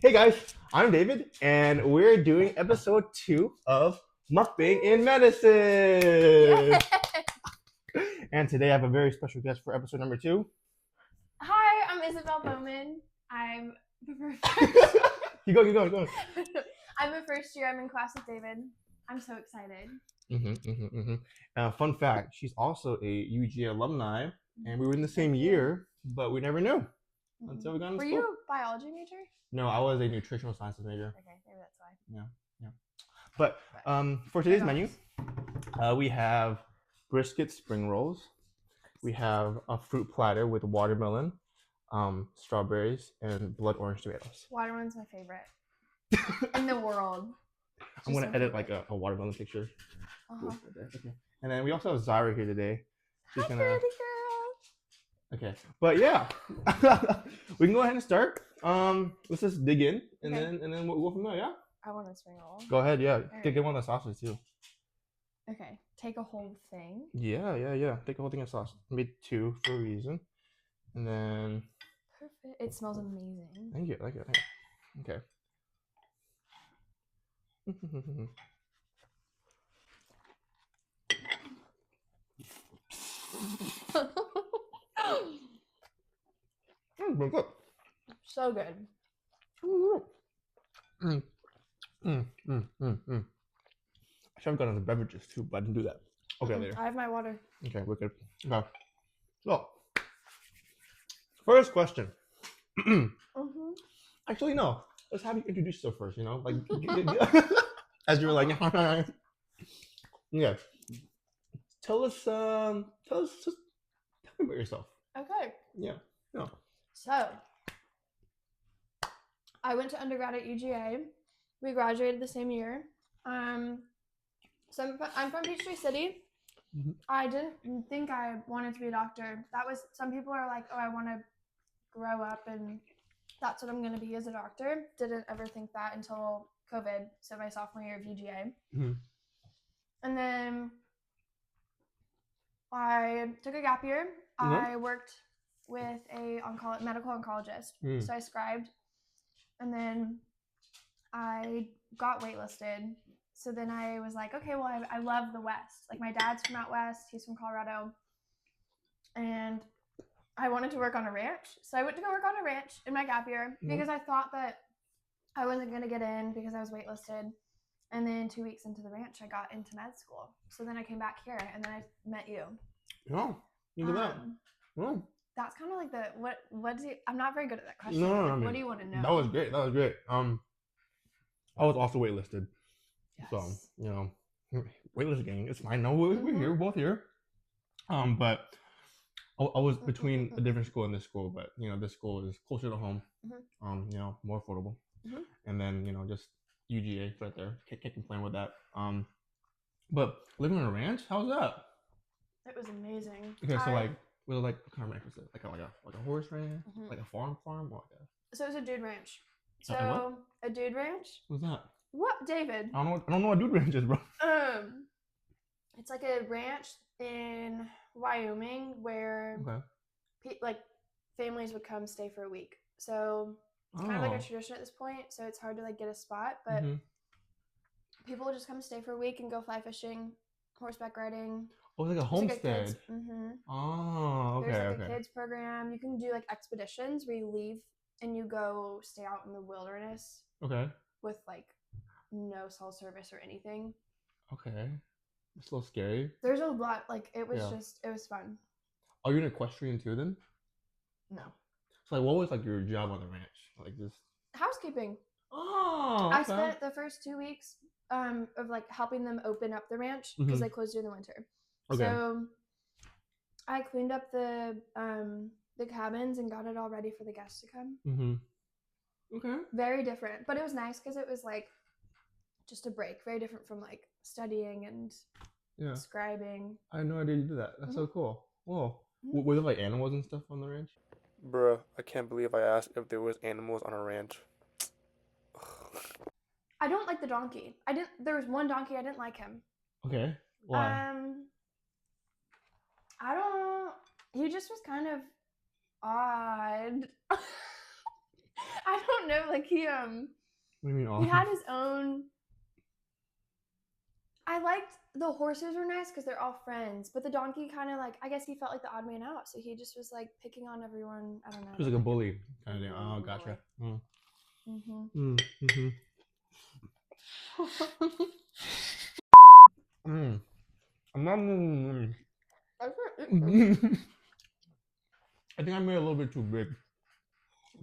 Hey guys, I'm David, and we're doing episode 2 of Mukbang and Medicine. And today I have a very special guest for episode number 2. Hi, I'm Isabelle Bowman. I'm Keep going. I'm a first year. I'm in class with David. I'm so excited. Fun fact, she's also a UGA alumni, and we were in the same year, but we never knew until we got into school. Were you a biology major? No, I was a nutritional sciences major. Okay, maybe that's why. Yeah. But for today's menu, we have brisket spring rolls. We have a fruit platter with watermelon, strawberries, and blood orange tomatoes. Watermelon's my favorite in the world. I'm going to edit like a watermelon picture. Okay. And then we also have Zyra here today. She's gonna... pretty girl. Okay, but yeah, we can go ahead and start. Let's just dig in, and then we'll go from there. Yeah. I want a spring roll. Go ahead. Yeah. Right. Get one of the sauces too. Okay. Take a whole thing. Yeah. Take a whole thing of sauce. Made 2 for a reason, and then. Perfect. It smells amazing. Thank you. Okay. Good. So good. I should have gotten the beverages too, but I didn't do that. Okay, later. I have my water. Okay, we're good. Okay. So, first question. Actually, no. Let's have you introduce yourself first. You know, like as you were like, yeah. Tell me about yourself. Okay. Yeah. So, I went to undergrad at UGA. We graduated the same year. So I'm from Peachtree City. I didn't think I wanted to be a doctor. Some people are like, oh, I want to grow up and that's what I'm going to be as a doctor. Didn't ever think that until COVID, so my sophomore year of UGA. And then I took a gap year. I worked with a medical oncologist. So I scribed, and then I got waitlisted. So then I was like, okay, well, I love the West. Like, my dad's from out West. He's from Colorado. And I wanted to work on a ranch. So I went to go work on a ranch in my gap year because I thought that I wasn't going to get in because I was waitlisted. And then 2 weeks into the ranch, I got into med school. So then I came back here, and then I met you. Oh, look at that. Oh. That's kind of like what do you, I'm not very good at that question. No, like, what do you want to know? That was great. I was also waitlisted. Yes. So, you know, waitlist gang, it's fine. No, we're here, we're both here. But I was between a different school and this school, but, you know, this school is closer to home, you know, more affordable. And then, you know, just UGA right there. Can't complain with that. But living on a ranch, how's that? It was amazing. Okay, so what kind of ranch was it? Like a horse ranch? Like a farm or like a... So it was a dude ranch. So a dude ranch? What's that? What, David? I don't know what dude ranch is, bro. It's like a ranch in Wyoming where families would come stay for a week. So it's kind of like a tradition at this point. So it's hard to like get a spot, but people would just come stay for a week and go fly fishing, horseback riding. Oh, it's like a homestead. Oh, okay. There's like a kids program. You can do like expeditions where you leave and you go stay out in the wilderness. Okay. With like no cell service or anything. Okay. It's a little scary. There's a lot. Like it was fun. Are you an equestrian too then? No. So like, what was like your job on the ranch? Like just housekeeping. Oh. Okay. I spent the first 2 weeks of like helping them open up the ranch because they closed during the winter. Okay. So I cleaned up the cabins and got it all ready for the guests to come. Okay. Very different, but it was nice because it was like just a break. Very different from like studying and scribing. I had no idea you did that. That's so cool. Whoa. Were there like animals and stuff on the ranch? Bruh, I can't believe I asked if there was animals on a ranch. I don't like the donkey. There was one donkey, I didn't like him. Okay. Why? He just was kind of odd. I don't know, like he What do you mean he had his own. I liked the horses were nice because they're all friends, but the donkey kind of like I guess he felt like the odd man out, so he just was like picking on everyone. I don't know. He was like a bully kind of thing. Oh, gotcha. I'm not. I think I made it a little bit too big.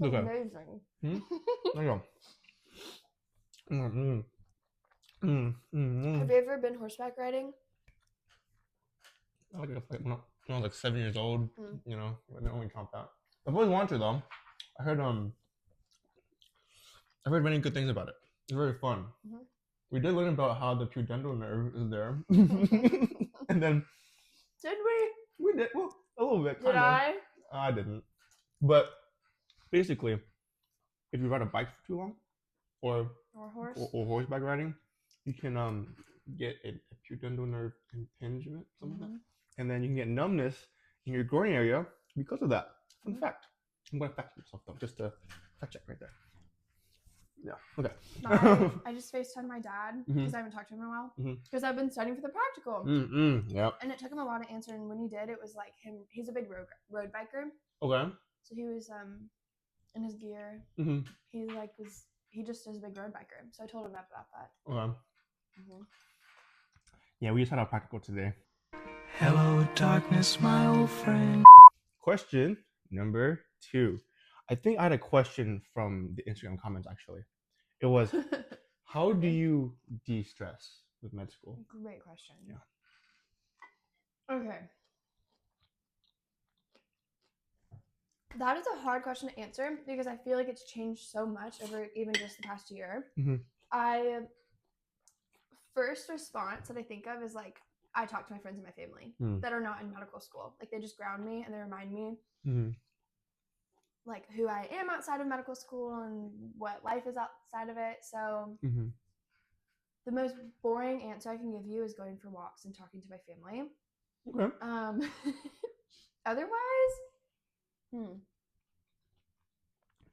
It's amazing. There you go. Have you ever been horseback riding? Like when I was like 7 years old, you know, I didn't only count that. I've always wanted to though. I heard many good things about it. It's very fun. We did learn about how the pudendal nerve is there, and then did we? We did well a little bit. Did I? I didn't. But basically, if you ride a bike for too long, or horseback riding, you can get a pudendal nerve impingement, something like that, and then you can get numbness in your groin area because of that. Fun fact. I'm gonna fact myself though, just to fact check right there. Yeah. Okay. I just FaceTimed my dad because I haven't talked to him in a while because I've been studying for the practical. Yeah. And it took him a while to answer, and when he did, it was like him. He's a big road biker. Okay. So he was in his gear. He just is a big road biker. So I told him about that. Okay. Yeah, we just had our practical today. Hello, darkness, my old friend. Question number 2. I think I had a question from the Instagram comments actually. It was, how do you de-stress with med school? Great question. Yeah. Okay. That is a hard question to answer because I feel like it's changed so much over even just the past year. First response that I think of is like I talk to my friends and my family that are not in medical school. Like they just ground me and they remind me like who I am outside of medical school and what life is outside of it. So the most boring answer I can give you is going for walks and talking to my family. Okay. Otherwise,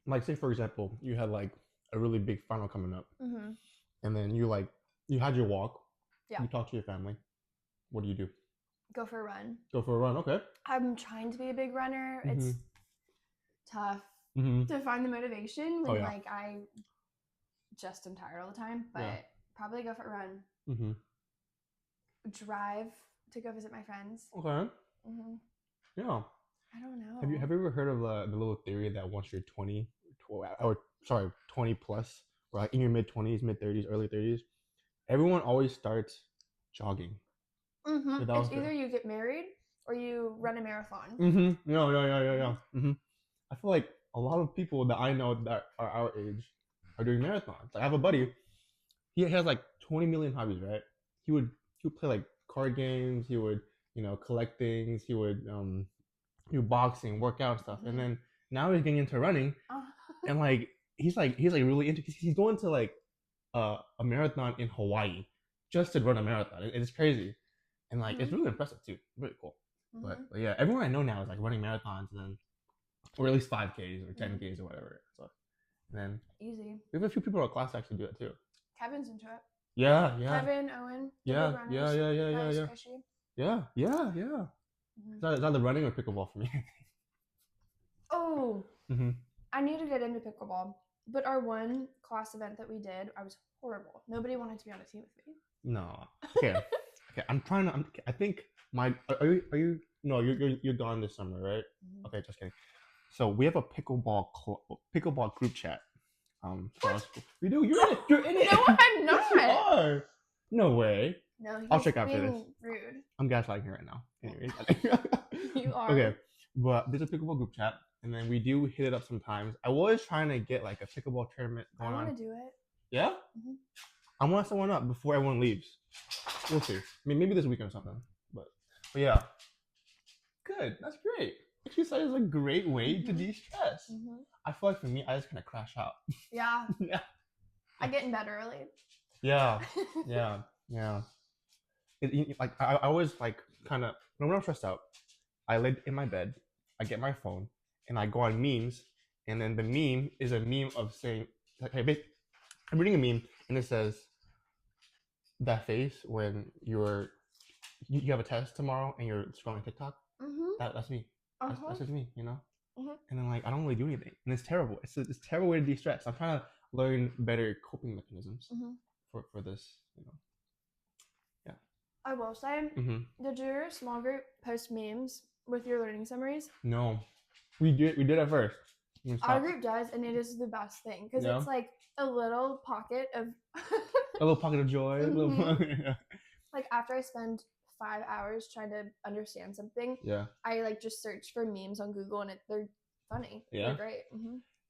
like say for example, you had like a really big final coming up, and then you had your walk. Yeah. You talk to your family. What do you do? Go for a run. Go for a run. Okay. I'm trying to be a big runner. It's tough to find the motivation when like I just am tired all the time. But probably go for a run. Drive to go visit my friends. Okay. Yeah. I don't know. Have you ever heard of the little theory that once you're 20 plus, or like in your mid-20s, mid-30s, early 30s, everyone always starts jogging. It's either you get married or you run a marathon. Yeah. I feel like a lot of people that I know that are our age are doing marathons. Like I have a buddy, he has like 20 million hobbies, right? He would play like card games, he would, collect things, he would do boxing, work out stuff, and then now he's getting into running, and like he's really into. He's going to like a marathon in Hawaii just to run a marathon. It's crazy, and like it's really impressive too. Really cool. But yeah, everyone I know now is like running marathons, and then or at least 5Ks or 10Ks or whatever. So and then easy. We have a few people in our class that actually do it too. Kevin's into it. Yeah. Kevin, Owen. Yeah. Is that the running or pickleball for me? Oh. I need to get into pickleball. But our one class event that we did, I was horrible. Nobody wanted to be on a team with me. No. Okay. I think my. Are you? No, you're gone this summer, right? Okay, just kidding. So we have a pickleball group chat. For our school. We do. You're in it. No, I'm not. Yes, you are. No way. No, I'll check after this. Rude. I'm gaslighting you right now. Anyways. You are. Okay, but there's a pickleball group chat, and then we do hit it up sometimes. I was trying to get like a pickleball tournament going on. I want to do it. Yeah? I want to set one up before everyone leaves. We'll see. I mean, maybe this weekend or something. But yeah. Good. That's great. Exercise is a great way to de-stress. I feel like for me, I just kind of crash out. Yeah. Yeah. I get in bed early. Yeah. Like I always like kind of when I'm stressed out, I lay in my bed, I get my phone, and I go on memes, and then the meme is a meme of saying, like, hey, I'm reading a meme, and it says, that face when you have a test tomorrow and you're scrolling TikTok. That's me. That's just me, you know. And then like I don't really do anything, and it's terrible. It's a terrible way to de-stress. I'm trying to learn better coping mechanisms for this, you know. Yeah. I will say, did your small group post memes with your learning summaries? No, we did at first. Our group does, and it is the best thing because it's like a little pocket of a little pocket of joy. A little yeah. Like after I spend 5 hours trying to understand something, I like just search for memes on Google, and they're funny. Yeah, they're great.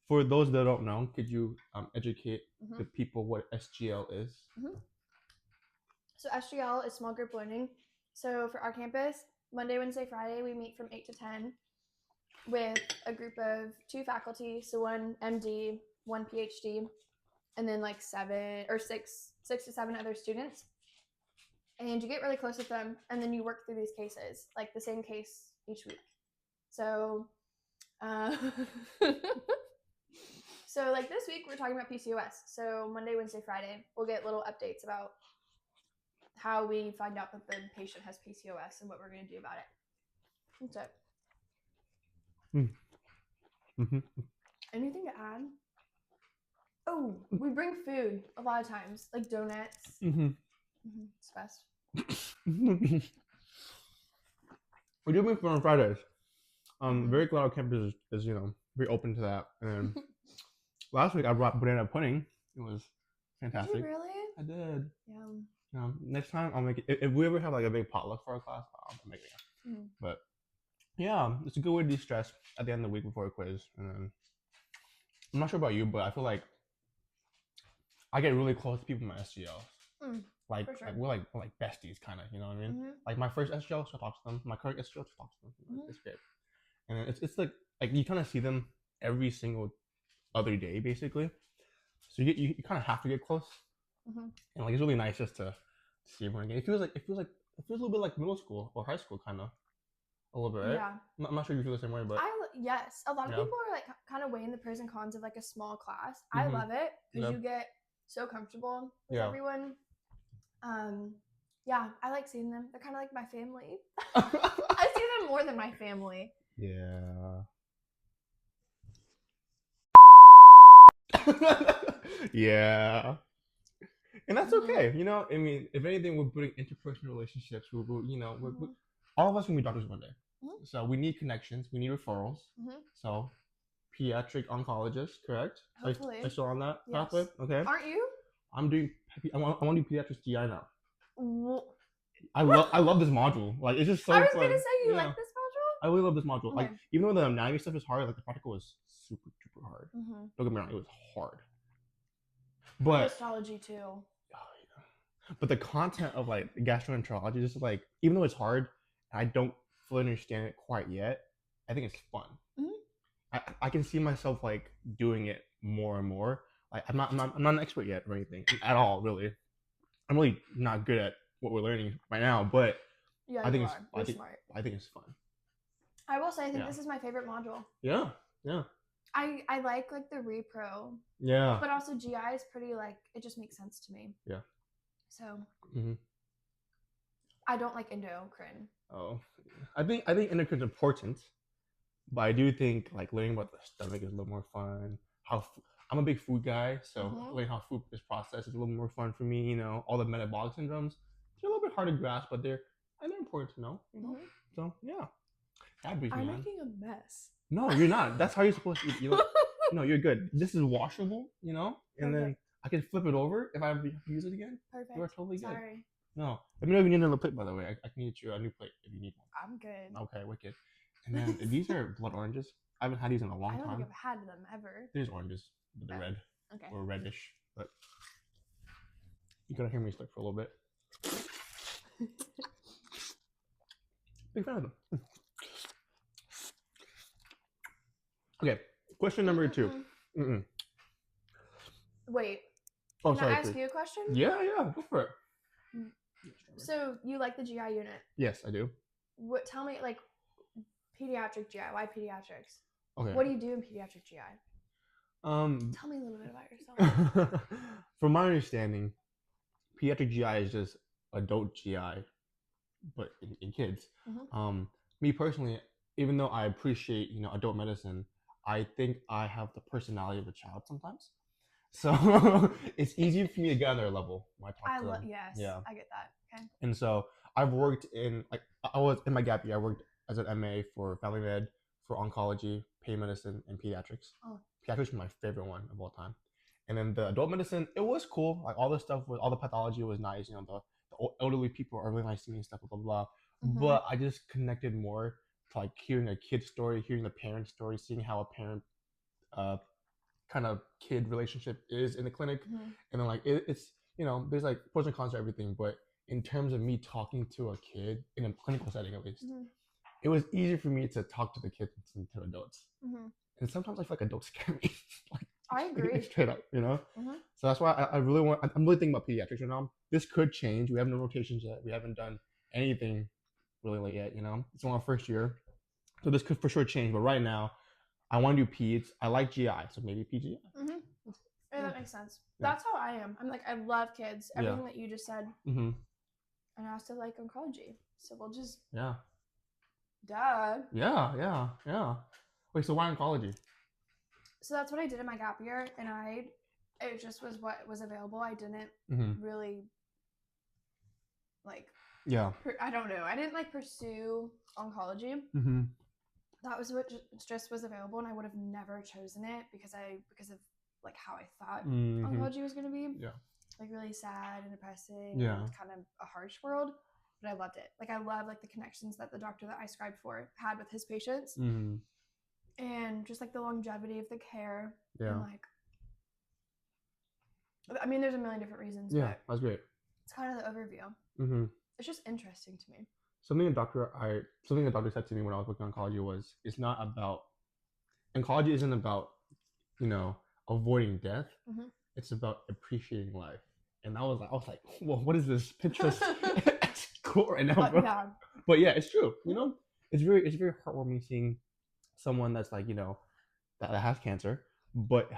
For those that don't know, could you educate the people what SGL is? So SGL is small group learning. So for our campus, Monday, Wednesday, Friday, we meet from 8 to 10 with a group of 2 faculty, so 1 MD, 1 PhD, and then like 6 to 7 other students. And you get really close with them, and then you work through these cases, like the same case each week. So, so like this week we're talking about PCOS. So Monday, Wednesday, Friday, we'll get little updates about how we find out that the patient has PCOS and what we're going to do about it. That's it. Anything to add? Oh, we bring food a lot of times, like donuts. It's best. We do bring food on Fridays. Very glad our campus is you know very open to that. And last week I brought banana pudding. It was fantastic. Did you really? I did. Yeah. Next time I'll make it. If we ever have like a big potluck for our class, I'll make it. But yeah, it's a good way to de-stress at the end of the week before a quiz. And then I'm not sure about you, but I feel like I get really close to people in my SGLs. Like, sure. we're like besties, kind of. You know what I mean? Like my first SGL, so I talk to them. My current SGL, so I talk to them. It's great. And it's like you kind of see them every single other day, basically. So you kind of have to get close. And like it's really nice just to see everyone again. It feels a little bit like middle school or high school, kind of. A little bit, right? Yeah. I'm not sure you feel the same way, but yes, a lot of people are like kind of weighing the pros and cons of like a small class. I love it because you get so comfortable with everyone. Yeah, I like seeing them. They're kind of like my family. I see them more than my family. Yeah. Yeah. And that's okay. You know, I mean, if anything, we're building interpersonal relationships. We're all of us can be doctors one day. So we need connections. We need referrals. So pediatric oncologist, correct? Hopefully. Are you still on that pathway? Okay. Aren't you? I want to do pediatrics GI now. I love this module. Like it's just so fun. I was gonna say you like this module? I really love this module. Like even though the anatomy stuff is hard, like the practical is super hard. Don't get me wrong, it was hard. But histology too. Oh, yeah. But the content of like gastroenterology, just like even though it's hard, I don't fully understand it quite yet. I think it's fun. I can see myself like doing it more and more. Like I'm not an expert yet or anything at all, really. I'm really not good at what we're learning right now, but I think it's fun. I will say I think this is my favorite module. Yeah. I like the repro. Yeah. But also GI is pretty like it just makes sense to me. Yeah. So I don't like endocrine. Oh. I think endocrine's important, but I do think like learning about the stomach is a little more fun. I'm a big food guy, so learning how food is processed is a little more fun for me. You know, all the metabolic syndromes, they're a little bit hard to grasp, but they're important to know. You know? So yeah. I'm making a mess. No, you're not. That's how you're supposed to eat. You know? No, you're good. This is washable, you know, and then I can flip it over if I ever use it again. Perfect. You are totally good. Sorry. No, let me know if you need another plate. By the way, I can get you a new plate if you need one. I'm good. Okay, wicked. And then these are blood oranges. I haven't had these in a long time. I don't think I've had them ever. These oranges, but they're red. Okay. Or reddish, but you gotta hear me slip for a little bit. Big fan of them. Okay, question number 2. Wait. Oh, Can sorry. I ask you a question? Yeah, go for it. So you like the GI unit? Yes, I do. Tell me, like, pediatric GI. Why pediatrics? Okay. What do you do in pediatric GI? Tell me a little bit about yourself. From my understanding, pediatric GI is just adult GI, but in kids. Me personally, even though I appreciate adult medicine, I think I have the personality of a child sometimes. So it's easy for me to get on their level when I talk to them. Yes, Yeah. I get that. Okay. And so I've worked in I was in my gap year. I worked as an MA for family med, for oncology, pain medicine, and pediatrics. Oh. Pediatrics was my favorite one of all time. And then the adult medicine, it was cool. Like all the stuff with all the pathology was nice. The elderly people are really nice to me and stuff, blah blah blah. But I just connected more to like hearing a kid's story, hearing the parent's story, seeing how a parent kind of kid relationship is in the clinic. And then like it's there's like pros and cons to everything, but in terms of me talking to a kid in a clinical setting at least, it was easier for me to talk to the kids than to adults. And sometimes I feel like adults scare me. Like, I agree. Straight up, So that's why I'm really thinking about pediatrics right now. This could change. We have no rotations yet. We haven't done anything really late yet, It's only our first year. So this could for sure change. But right now, I want to do peds. I like GI, so maybe PGI. Yeah, that makes sense. Yeah. That's how I am. I'm like, I love kids. Everything that you just said. And I also like oncology. So we'll just... Yeah. Duh. Yeah. Wait, so why oncology? So that's what I did in my gap year, and it just was what was available. I didn't really like... Yeah. I don't know. I didn't like pursue oncology. That was what just was available, and I would have never chosen it because of like how I thought oncology was going to be. Yeah. Like really sad and depressing. Yeah. And kind of a harsh world, but I loved it. Like I love like the connections that the doctor that I scribed for had with his patients, and just like the longevity of the care. Yeah. And like, I mean, there's a million different reasons. Yeah, that's great. It's kind of the overview. It's just interesting to me. Something the doctor said to me when I was working on oncology was, oncology isn't about, avoiding death. It's about appreciating life. And I was like, well, what is this Pinterest cool right now, bro? Yeah. But yeah, it's true. It's very heartwarming seeing someone that's like, that has cancer, but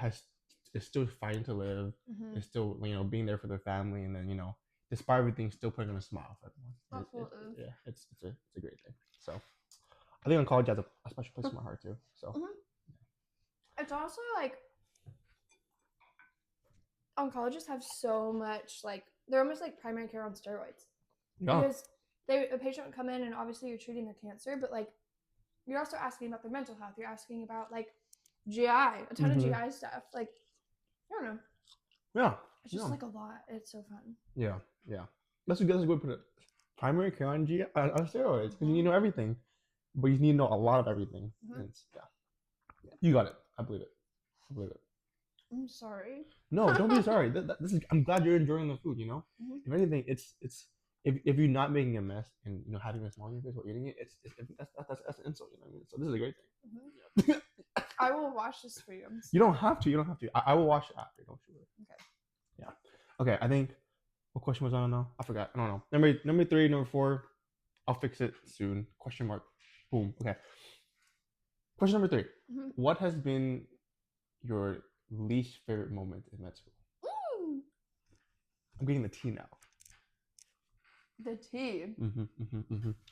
is still fighting to live, is still, being there for their family, and then, despite everything, still putting on a smile for everyone. Absolutely. It's a great thing. So I think oncology has a special place in my heart too. So it's also like oncologists have so much, like they're almost like primary care on steroids. Yeah. Because a patient would come in and obviously you're treating their cancer, but like you're also asking about their mental health. You're asking about like GI, a ton of GI stuff. Like, I don't know. Yeah. It's just like a lot. It's so fun. Yeah. That's a good way to put it. Primary care on GI on steroids, because you know everything, but you need to know a lot of everything. You got it. I believe it. I'm sorry. No, don't be sorry. I'm glad you're enjoying the food. If anything, it's if you're not making a mess and having a small face while eating it, that's an insult. So this is a great thing. I will wash this for you. You don't have to. I will wash it after. Don't you worry. Okay. Yeah. Okay. I think. What question was on now? I forgot. I don't know. Number 3, number 4. I'll fix it soon. Question mark. Boom. Okay. Question number 3. What has been your least favorite moment in med school? I'm getting the tea now. The tea?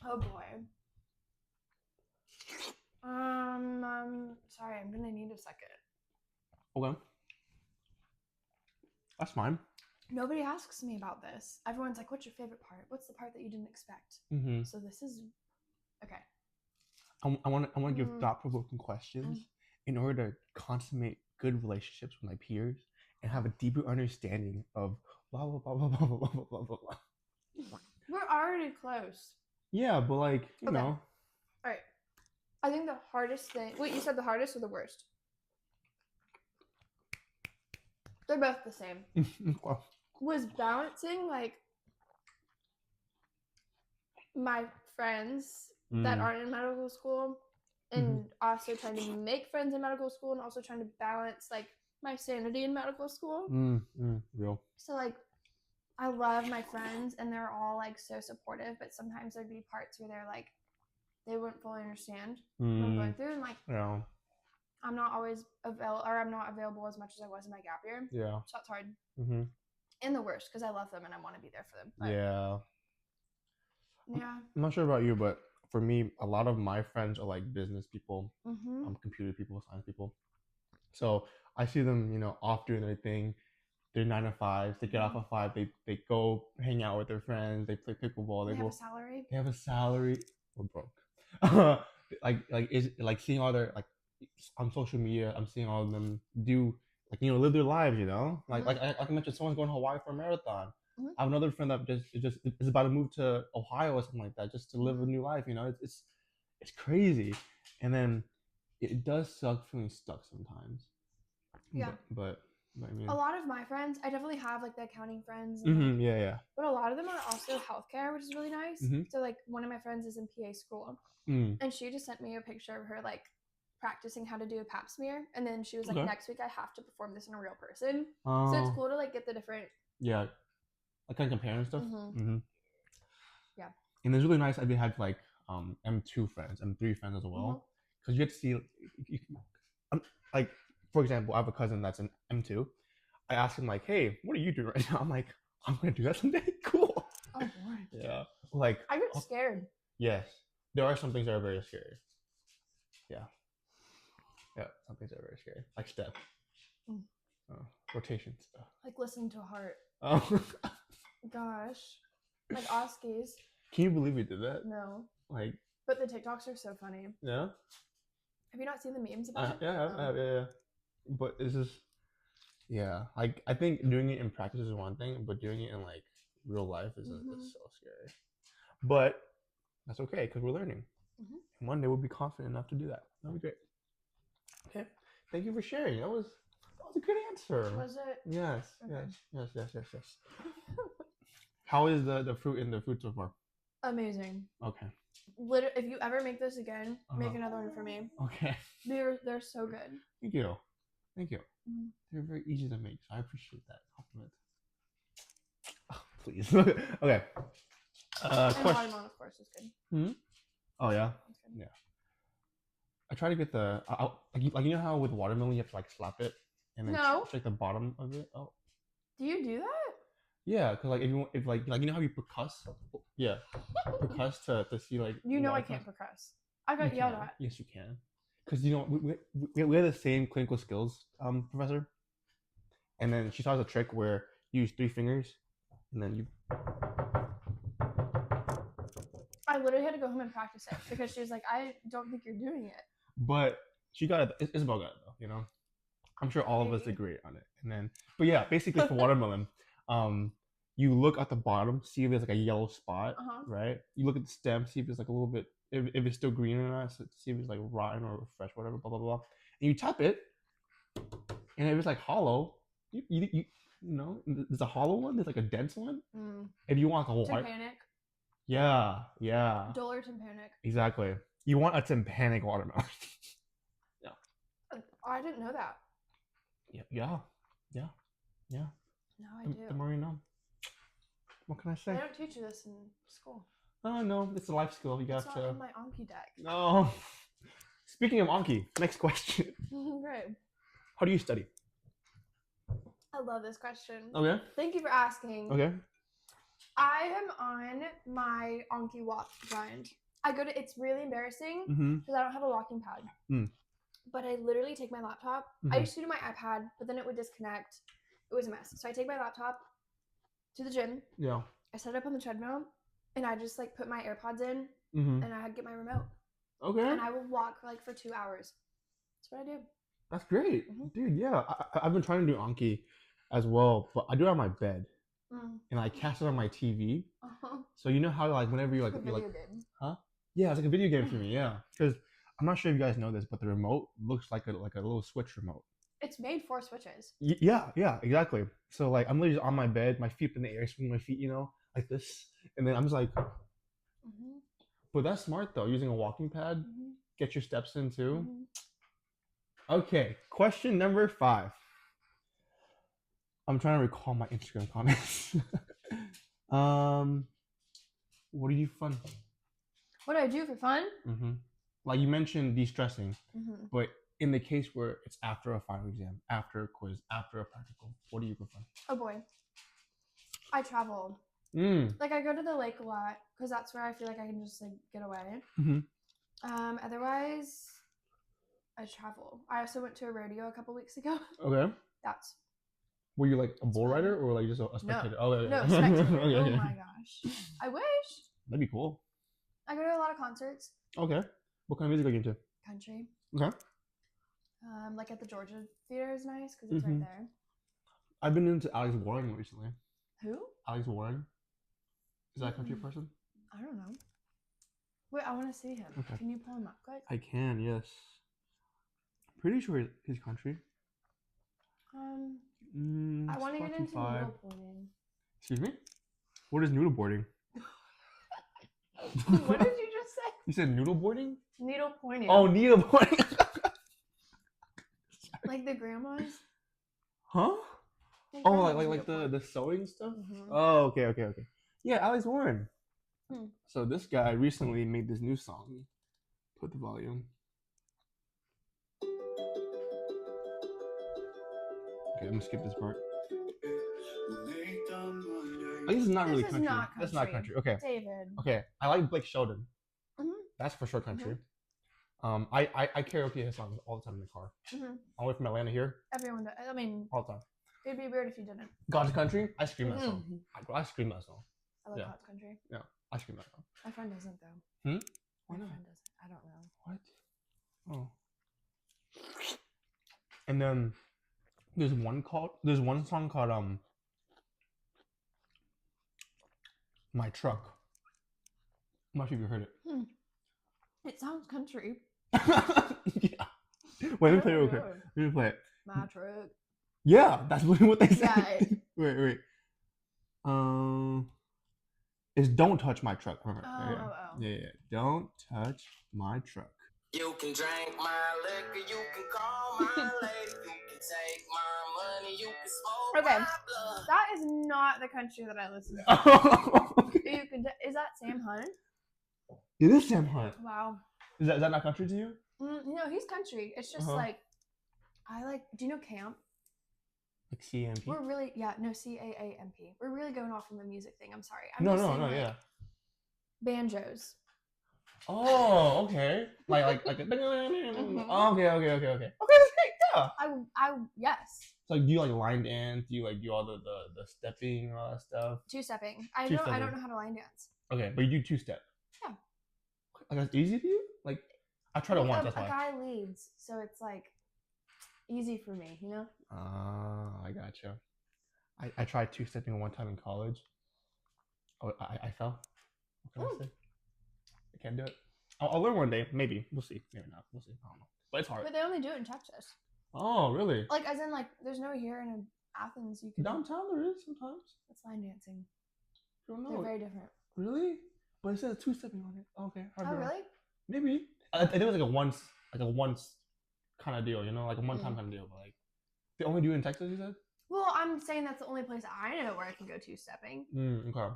Oh boy. Sorry, I'm gonna need a second. Okay. That's fine. Nobody asks me about this. Everyone's like, what's your favorite part? What's the part that you didn't expect? So this is... Okay. I want to give thought-provoking questions in order to consummate good relationships with my peers and have a deeper understanding of blah, blah, blah, blah, blah, blah, blah, blah, blah. We're already close. Yeah, but like, you know. All right. I think the hardest thing... Wait, you said the hardest or the worst? They're both the same. Well, was balancing like my friends that aren't in medical school and also trying to make friends in medical school and also trying to balance like my sanity in medical school. Real. So like I love my friends and they're all like so supportive, but sometimes there'd be parts where they're like they wouldn't fully understand what I'm going through and like I'm not always I'm not available as much as I was in my gap year. Yeah. So that's hard. Mm-hmm. And the worst, because I love them and I want to be there for them. But Yeah. yeah. I'm not sure about you, but for me, a lot of my friends are like business people, computer people, science people. So I see them, you know, off doing their thing. They're 9 to 5. They get off at 5. They go hang out with their friends. They play pickleball. They They have go. a salary. They have a salary. We're broke. like seeing all their like on social media. I'm seeing all of them do like, you know, live their lives. You know, like I mentioned, someone's going to Hawaii for a marathon. I have another friend that just is about to move to Ohio or something like that, just to live a new life. You know, it's crazy, and then it does suck feeling stuck sometimes. Yeah. But I mean, a lot of my friends, I definitely have like the accounting friends. And yeah. But a lot of them are also healthcare, which is really nice. So like one of my friends is in PA school, and she just sent me a picture of her like practicing how to do a pap smear, and then she was like, next week I have to perform this on a real person. So it's cool to like get the different. Yeah, like kind of compare and stuff. Yeah. And it's really nice. I did have like M2 friends, M3 friends as well, because you get to see, like, for example, I have a cousin that's an M2. I asked him like, "Hey, what are you doing right now?" I'm like, "I'm gonna do that someday." Cool. Oh boy. Yeah. Like I get scared. Yes, there are some things that are very scary. Yeah. Yeah, some things that are very scary, like step, rotation stuff. Like listening to a heart. Oh. Gosh. Like Oskies. Can you believe we did that? No. Like. But the TikToks are so funny. Yeah. Have you not seen the memes about it? Yeah, I have, yeah. But this is, yeah. Like I think doing it in practice is one thing, but doing it in like real life is so scary. But that's okay because we're learning. And one day we'll be confident enough to do that. That'll be great. Okay. Thank you for sharing. That was a good answer. Was it? Yes. Okay. Yes. How is the fruit in the food so far? Amazing. Okay. If you ever make this again, make another one for me. Okay. They're so good. Thank you. They're very easy to make, so I appreciate that compliment. Oh, please. Okay. And watermelon, of course, is good. Oh yeah. Yeah. I try to get the like you know how with watermelon you have to like slap it and then check the bottom of it. Oh. Do you do that? Yeah, because like if like you know how you percuss, percuss to see like. You know I can't percuss. I got yelled at. Yes, you can, because you know we have the same clinical skills professor, and then she taught us a trick where you use 3 fingers, and then you. I literally had to go home and practice it because she was like, I don't think you're doing it. But she got it. Isabelle got it though. You know, I'm sure all of us agree on it. And then, but yeah, basically for watermelon, you look at the bottom, see if there's like a yellow spot, right? You look at the stem, see if it's like a little bit, if it's still green or not, so see if it's like rotten or fresh, whatever, blah blah blah. And you tap it, and if it's like hollow, you know, there's a hollow one, there's like a dense one. If you want like a white. Tympanic. Yeah. Duller tympanic. Exactly. You want a tympanic watermelon. Yeah. I didn't know that. Yeah. Now I do. The more you know. What can I say? They don't teach you this in school. Oh no, it's a life skill. You got it's to. not in my Anki deck. No. Speaking of Anki, next question. Great. How do you study? I love this question. Okay. Thank you for asking. Okay. I am on my Anki walk grind. It's really embarrassing because I don't have a walking pad. But I literally take my laptop. I used to do my iPad, but then it would disconnect. It was a mess. So I take my laptop to the gym. Yeah. I set it up on the treadmill, and I just like put my AirPods in, and I get my remote. Okay. And I will walk for 2 hours. That's what I do. That's great, dude. Yeah, I've been trying to do Anki as well, but I do it on my bed. And I cast it on my TV. So you know how like whenever you like a video game. Huh? Yeah, it's like a video game for me. Yeah, because I'm not sure if you guys know this, but the remote looks like a little Switch remote. It's made for Switches. Yeah, exactly. So like I'm literally just on my bed, my feet in the air, swinging my feet, you know, like this, and then I'm just like. But that's smart though, using a walking pad, get your steps in too. Okay, question number 5. I'm trying to recall my Instagram comments. What do you do for fun? What do I do for fun? Like you mentioned de-stressing, but in the case where it's after a final exam, after a quiz, after a practical, what do you prefer? Oh boy, I travel. Like I go to the lake a lot because that's where I feel like I can just like get away. Otherwise, I travel. I also went to a rodeo a couple weeks ago. Okay. That's. Were you like a bull rider or like just a spectator? No, okay. no spectator. Okay, Oh okay. my gosh, I wish. That'd be cool. I go to a lot of concerts. Okay. What kind of music are you into? Country. Okay. Like at the Georgia Theater is nice because it's right there. I've been into Alex Warren recently. Who? Alex Warren. Is that a country person? I don't know. Wait, I want to see him. Okay. Can you pull him up quick? I can, yes. Pretty sure he's country. I want to get into Spotify. needlepointing. Excuse me? What is noodleboarding? What did you just say? You said noodleboarding? Needlepointing. Oh, needleboarding. Like the grandmas? Huh? Like Oh, grandmas like the sewing stuff? Mhm. Oh, okay. Yeah, Alex Warren. So this guy recently made this new song. Put the volume. Okay, I'm gonna skip this part. Oh, this is not really country. That's not country. Okay. David. Okay. I like Blake Shelton. Mhm. That's for sure country. I karaoke his songs all the time in the car. All the way from Atlanta here. Everyone does. I mean, All the time. it'd be weird if you didn't. God's Country. I scream that song. I scream that song. I love Yeah. God's Country. Yeah, I scream that song. My friend doesn't though. Why My not? friend doesn't. I don't know. What? Oh. And then there's one song called My Truck. I'm not sure if you heard it. It sounds country. Yeah. Wait, let me play it real quick. Let me play it. My truck. Yeah, that's literally what they said. Yeah. Wait. It's Don't Touch My Truck. Remember? Oh. Yeah. Don't touch my truck. You can drink my liquor, you can call my lady, you can take my money, you can smoke Okay. my blood. That is not the country that I listen to. You can. Is that Sam Hunt? It is Sam Hunt. Wow. Is that not country to you? No, he's country. It's just like I like. Do you know Camp? Like CAMP? We're really CAAMP. We're really going off on the music thing. I'm sorry. No, saying, banjos. Oh, okay. Like a Oh, okay. Okay, that's great. Yeah. Yes. So like, do you like line dance? Do you like do all the stepping and all that stuff? Two-stepping. I Two-stepping. don't know how to line dance. Okay, but you do two-step. Yeah. Like that's easy for you? Like I tried it once. That's A why. guy leads, so it's like easy for me, you know. I gotcha. I tried two-stepping one time in college. Oh, I fell. What can I say? I can't do it. I'll learn one day. Maybe. We'll see. Maybe not. We'll see. I don't know. But it's hard. But they only do it in Texas. Oh, really? Like, as in, like, there's no here in Athens. You can. Downtown there is sometimes. It's line dancing. I don't know. They're very different. Really? But it says two-stepping on it. Oh, okay. Oh, really? Maybe. I think it was like a once kind of deal, you know, like a one-time kind of deal. But like, they only do it in Texas, you said? Well, I'm saying that's the only place I know where I can go two-stepping. Okay.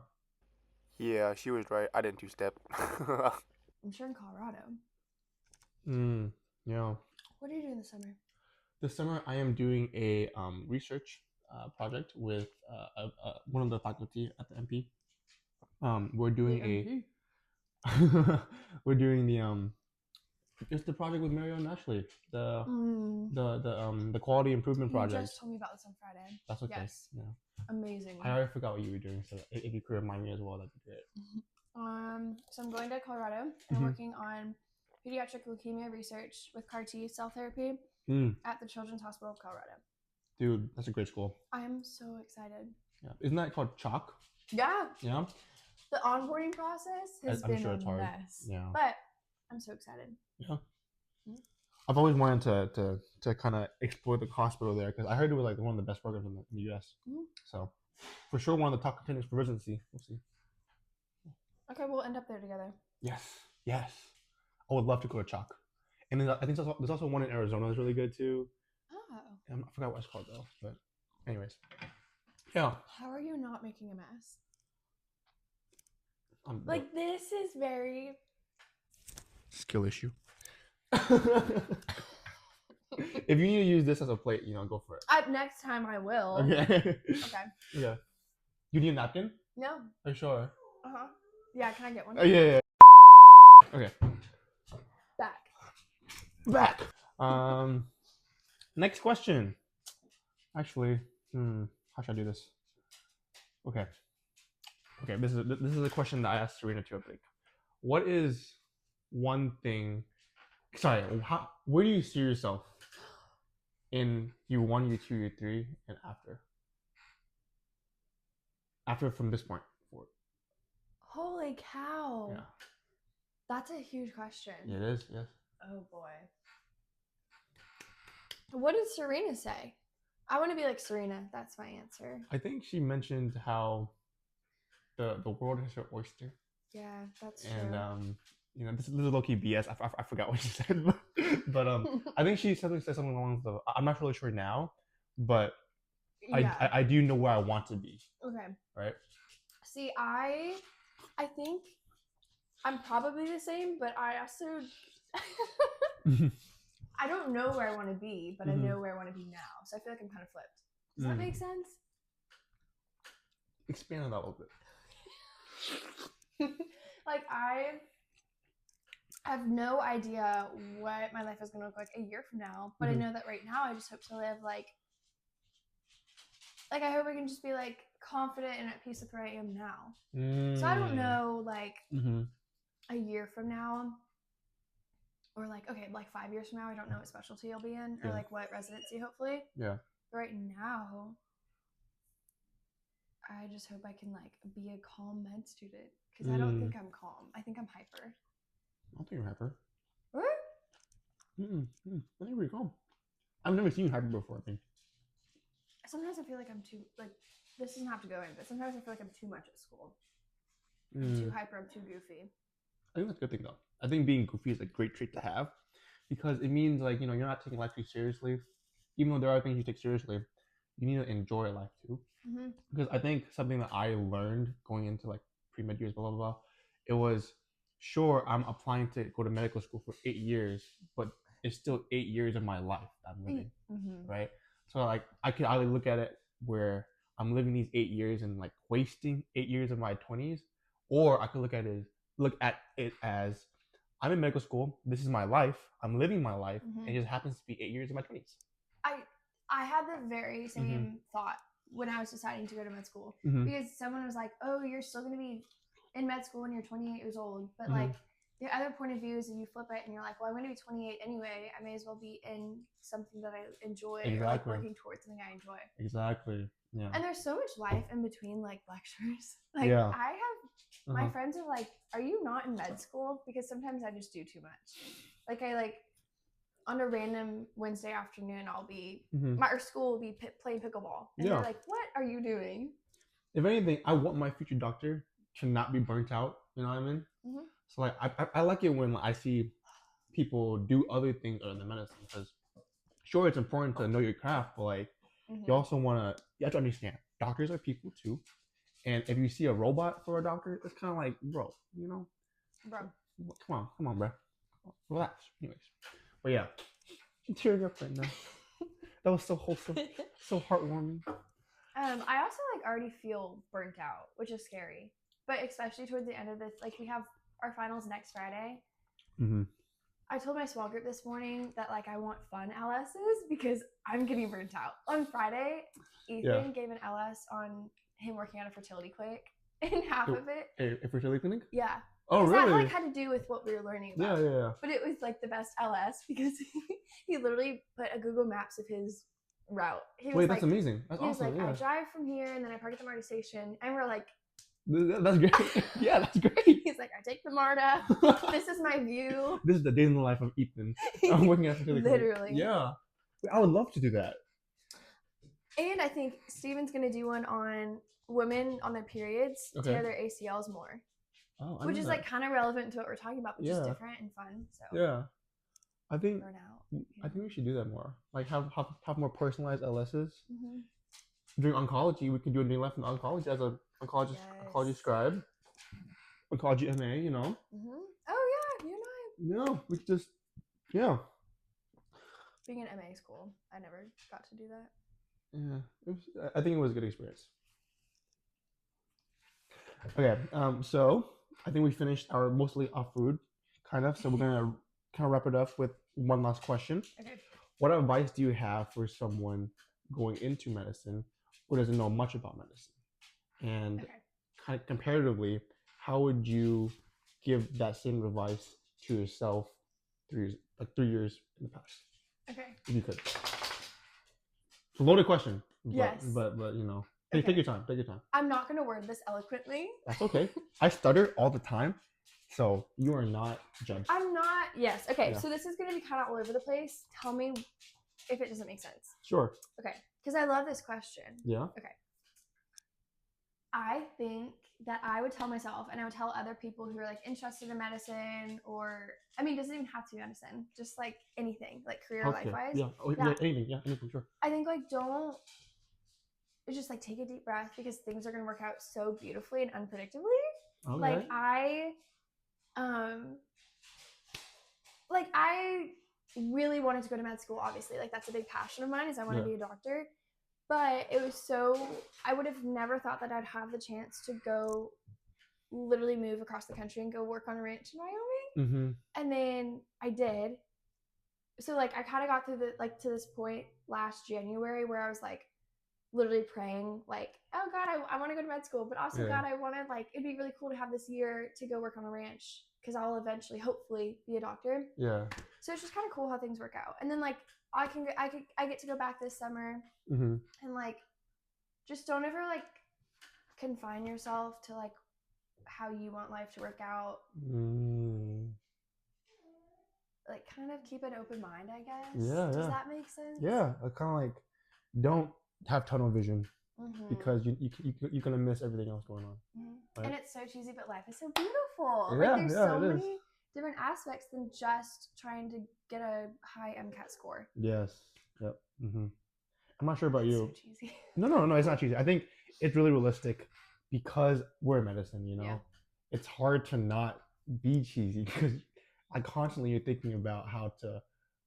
Yeah, she was right. I didn't two-step. I'm sure in Colorado. Yeah. What are you doing this summer? This summer, I am doing a research project with one of the faculty at the MP. We're doing we're doing it's the project with Mario and Ashley, the quality improvement project. You just told me about this on Friday. That's okay. Yes. Yeah. Amazing. I already forgot what you were doing, so if you could remind me as well, that'd be great. So I'm going to Colorado and I'm working on pediatric leukemia research with CAR T cell therapy at the Children's Hospital of Colorado. Dude, that's a great school. I am so excited. Yeah. Isn't that called CHOC? Yeah. Yeah. The onboarding process has been sure it's hard. mess. Yeah. But I'm so excited. Yeah. I've always wanted to kind of explore the hospital there because I heard it was like one of the best programs in the U.S. So for sure, one of the top contenders for residency. We'll see. Okay, we'll end up there together. Yes. I would love to go to CHOC. And then I think there's also one in Arizona that's really good too. Oh. I forgot what it's called though. But anyways, yeah. How are you not making a mess? Like this is very skill issue. If you need to use this as a plate, go for it. Next time I will. Okay. Okay. Yeah. You need a napkin? No. Are you sure? Uh-huh. Yeah, can I get one? Oh, yeah. Okay. Back. Next question. Actually, how should I do this? Okay. This is a question that I asked Serena too. Like, what is one thing? Sorry, where do you see yourself in year 1, year 2, year 3, and after? After from this point forward. Holy cow! Yeah. That's a huge question. Yeah, it is. Yes. Oh boy. What did Serena say? I want to be like Serena. That's my answer. I think she mentioned how the world is her oyster. Yeah, that's true. And this is low-key BS. I forgot what she said, but I think she said something along the. I'm not really sure now, but yeah. I do know where I want to be. Okay. Right. See, I think I'm probably the same, but I also I don't know where I want to be, but I know where I want to be now. So I feel like I'm kind of flipped. Does that make sense? Expand on that a little bit. Like, I have no idea what my life is going to look like a year from now, but I know that right now I just hope to live like I hope I can just be like confident and at peace with where I am now. So I don't know like a year from now, or like 5 years from now, I don't know what specialty I'll be in, or like what residency, hopefully. Yeah. But right now, I just hope I can like be a calm med student, because I don't think I'm calm. I think I'm hyper. I don't think you're hyper. What? I think you're pretty calm. I've never seen you hyper before. I think. Sometimes I feel like I'm too this doesn't have to go in, but sometimes I feel like I'm too much at school. I'm too hyper. I'm too goofy. I think that's a good thing though. I think being goofy is a great trait to have, because it means like you're not taking life too seriously. Even though there are things you take seriously, you need to enjoy life too. Because I think something that I learned going into like pre-med years, blah blah blah, it was sure I'm applying to go to medical school for 8 years, but it's still 8 years of my life that I'm living, right? So like I could either look at it where I'm living these 8 years and like wasting 8 years of my 20s, or I could look at it as I'm in medical school. This is my life. I'm living my life. It just happens to be 8 years of my 20s. I had the very same thought when I was deciding to go to med school, because someone was like, "Oh, you're still going to be in med school when you're 28 years old." But like the other point of view is, if you flip it and you're like, "Well, I'm going to be 28 anyway. I may as well be in something that I enjoy, or like working towards something I enjoy." Exactly. Yeah. And there's so much life in between like lectures. Like I have my friends are like, "Are you not in med school?" Because sometimes I just do too much. Like on a random Wednesday afternoon, I'll be our school will be playing pickleball, and they're like, "What are you doing?" If anything, I want my future doctor to not be burnt out. You know what I mean? So like, I like it when I see people do other things other than medicine, because sure, it's important to know your craft, but like you also you have to understand doctors are people too, and if you see a robot for a doctor, it's kind of like, bro, come on, bro, relax. Anyways. But yeah, I'm tearing up right now. That was so wholesome, so heartwarming. I also like already feel burnt out, which is scary. But especially towards the end of this, like we have our finals next Friday. I told my small group this morning that like I want fun LSs because I'm getting burnt out. On Friday, Ethan gave an LS on him working at a fertility clinic, and half of it. A fertility clinic? Yeah. Oh, really? That like had to do with what we were learning about. Yeah. But it was like the best LS because he literally put a Google Maps of his route. Wait, that's amazing. That's awesome. He was like, I drive from here and then I park at the MARTA station. And we're like, that's great. Yeah, that's great. He's like, I take the MARTA. This is my view. This is the day in the life of Ethan. I'm working at a fertility clinic. Literally. Yeah. I would love to do that. And I think Steven's going to do one on women on their periods tear their ACLs more. Oh, which is like kind of relevant to what we're talking about, but just different and fun. So yeah, I think burnout. I think we should do that more. Like have more personalized LSs. During oncology, we can do a new life in oncology as a oncology scribe, oncology MA. You know. Oh yeah, you and I. No, we just being in MA is cool. I never got to do that. Yeah, I think it was a good experience. Okay, so I think we finished our mostly off food, kind of. So we're gonna kind of wrap it up with one last question. Okay. What advice do you have for someone going into medicine who doesn't know much about medicine? And kind of comparatively, how would you give that same advice to yourself 3 years in the past? Okay. If you could. It's a loaded question. But, Yes. But you know, take your time. Take your time. I'm not gonna word this eloquently. That's okay. I stutter all the time, so you are not judged. I'm not. Yes. Okay. Yeah. So this is gonna be kind of all over the place. Tell me if it doesn't make sense. Sure. Okay. Because I love this question. Yeah. Okay. I think that I would tell myself, and I would tell other people who are like interested in medicine, or I mean, it doesn't even have to be medicine, just like anything, like career life wise. Yeah. Yeah. Anything. Yeah. Anything. Sure. I think like don't just like take a deep breath because things are gonna work out so beautifully and unpredictably. Okay. Like I really wanted to go to med school. Obviously, like that's a big passion of mine. Is I want to be a doctor. But it was I would have never thought that I'd have the chance to go literally move across the country and go work on a ranch in Wyoming. Mm-hmm. And then I did. So like I kind of got through to this point last January where I was like literally praying like, oh God, I want to go to med school. But also God, I wanted like, it'd be really cool to have this year to go work on a ranch because I'll eventually hopefully be a doctor. Yeah. So it's just kind of cool how things work out. And then like I get to go back this summer and like just don't ever like confine yourself to like how you want life to work out. Like kind of keep an open mind, I guess. Yeah. Does that make sense? Yeah. Kind of like don't have tunnel vision because you're gonna miss everything else going on. Right? And it's so cheesy, but life is so beautiful. Yeah, like there's so many different aspects than just trying to get a high MCAT score. Yes. Yep. I'm not sure about you. So cheesy. No, it's not cheesy. I think it's really realistic because we're in medicine, you know. Yeah. It's hard to not be cheesy because constantly you're thinking about how to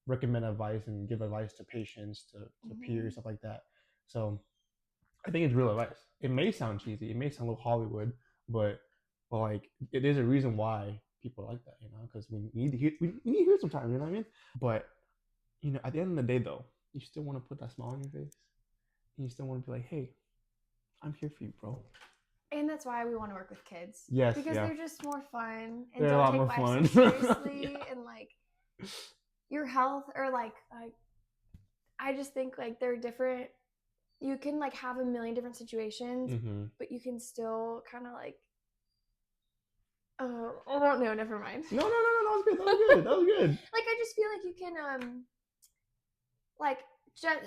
recommend advice and give advice to patients, to peers, stuff like that. So I think it's real advice. It may sound cheesy, it may sound a little Hollywood, but like it is a reason why people like that, you know, because we need to hear sometimes, you know what I mean? But you know, at the end of the day though, you still want to put that smile on your face and you still want to be like, hey, I'm here for you, bro. And that's why we want to work with kids. Yes. Because they're just more fun and they're a lot don't more take fun. life so seriously and like your health or like I just think like they're different. You can like have a million different situations, but you can still kind of like oh no, never mind. No, that was good. Like I just feel like you can like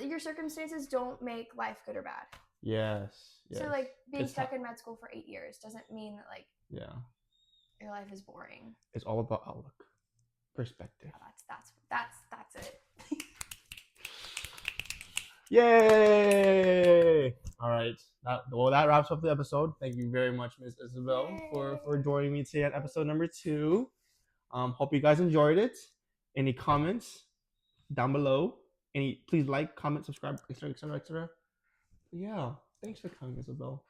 your circumstances don't make life good or bad. Yes. So like being stuck in med school for 8 years doesn't mean that like your life is boring. It's all about outlook, perspective. That's it. Yay! All right. That wraps up the episode. Thank you very much, Ms. Isabelle, for joining me today on episode number 2. Hope you guys enjoyed it. Any comments down below? Please like, comment, subscribe, etc. Yeah. Thanks for coming, Isabelle.